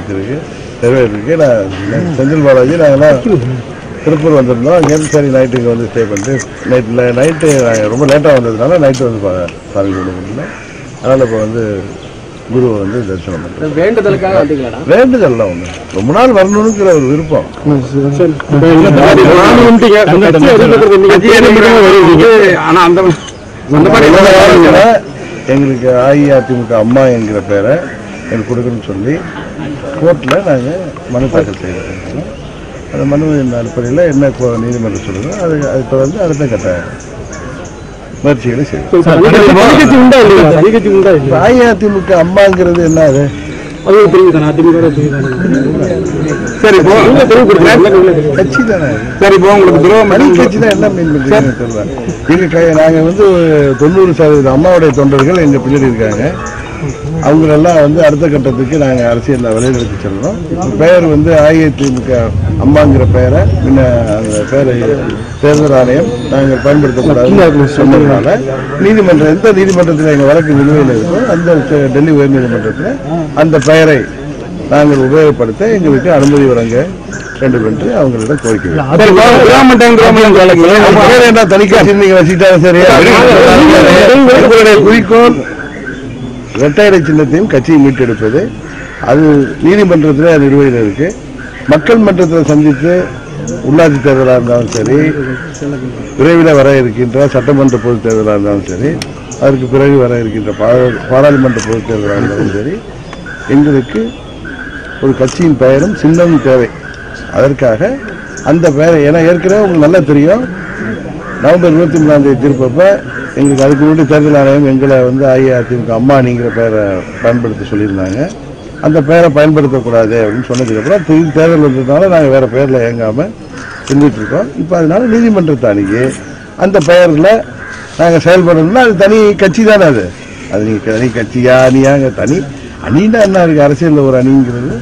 நிறைவேற்றிருக்கு. நான் செந்தில் பாலாஜி நாங்கள்லாம் திருப்பூர் வந்திருந்தோம். அங்கேருந்து சரி நைட்டு இங்கே வந்து ஸ்டே பண்ணிட்டு நைட்டு நாங்கள் ரொம்ப லேட்டாக வந்ததுனால நைட்டு வந்து சாமி கும்பிட முடியல. அதனால் இப்போ வந்து குருவை வந்து தரிசனம் பண்ணுறோம். வேண்டுதலுக்காக வந்தீங்களா? வேண்டுதல்லாம் ஒன்று ரொம்ப நாள் வரணுங்கிற ஒரு விருப்பம். எங்களுக்கு அஇஅதிமுக அம்மா என்கிற பேரை எங்களுக்கு கொடுக்கணும்னு சொல்லி கோர்ட்டில் நாங்கள் மனு தாக்கல் செய்திருக்கோம். அந்த மனுவின் அடிப்படையில் என்ன நீதிமன்றம் சொல்லுதோ அது தொடர்ந்து அடுத்த கட்ட முயற்சிகளை செய்யும். அஇஅதிமுக அம்மாங்கிறது என்ன? அது கட்சி தானே. கட்சி தான் என்ன மீன் பண்றீங்கன்னு தெரியல. நாங்கள் வந்து 90% அம்மாவுடைய தொண்டர்கள் எங்கள் பின்னாடி இருக்காங்க. அவங்களெல்லாம் வந்து அடுத்த கட்டத்துக்கு நாங்கள் அரசியலில் விளையாடுறதுக்கு செல்றோம். பெயர் வந்து அஇஅதிமுக அம்மாங்கிற பெயரை முன்ன அந்த பெயரை தேர்தல் ஆணையம் நாங்கள் பயன்படுத்தக்கூடாது சொன்னதுனால நீதிமன்றம் எந்த நீதிமன்றத்தில் எங்கள் வழக்கு நிலுவையில் இருக்கோ அந்த டெல்லி உயர்நீதிமன்றத்தில் அந்த பெயரை நாங்கள் உபயோகப்படுத்த எங்களுக்கு அனுமதி வழங்க வேண்டும் என்று அவங்களிடம் கோரிக்கை. குறிக்கோள் இரட்டையடை சின்னத்தையும் கட்சியை மீட்டெடுப்பது. அது நீதிமன்றத்தில் நிலுவையில் இருக்கு. மக்கள் மன்றத்தில் சந்தித்து உள்ளாட்சி தேர்தலாக இருந்தாலும் சரி, விரைவில் வர இருக்கின்ற சட்டமன்ற பொதுத் தேர்தலாக இருந்தாலும் சரி, அதற்கு பிறகு வர இருக்கின்ற பாராளுமன்ற பொதுத் தேர்தலாக இருந்தாலும் சரி, எங்களுக்கு ஒரு கட்சியின் பெயரும் சின்னமும் தேவை. அதற்காக அந்த பெயரை ஏன்னா ஏற்கனவே உங்களுக்கு நல்லா தெரியும். நவம்பர் 23 தீர்ப்பப்ப எங்களுக்கு அதுக்கு முன்னாடி தேர்தல் ஆணையம் எங்களை வந்து அஇஅதிமுக அம்மானிங்கிற பெயரை பயன்படுத்த சொல்லியிருந்தாங்க. அந்த பெயரை பயன்படுத்தக்கூடாது அப்படின்னு சொன்னதுக்கப்புறம் திரும்பி தேர்தல் வந்ததுனால நாங்கள் வேறு பெயரில் இயங்காமல் இருந்துட்டு இருக்கோம். இப்போ அதனால நீதிமன்றத்தை அணுகி அந்த பெயரில் நாங்கள் செயல்படணும்னா அது தனி கட்சி தானே. அது நீங்கள் தனி கட்சியா அணியாங்க தனி அணின்னா என்ன இருக்குது? அரசியலில் ஒரு அணிங்கிறது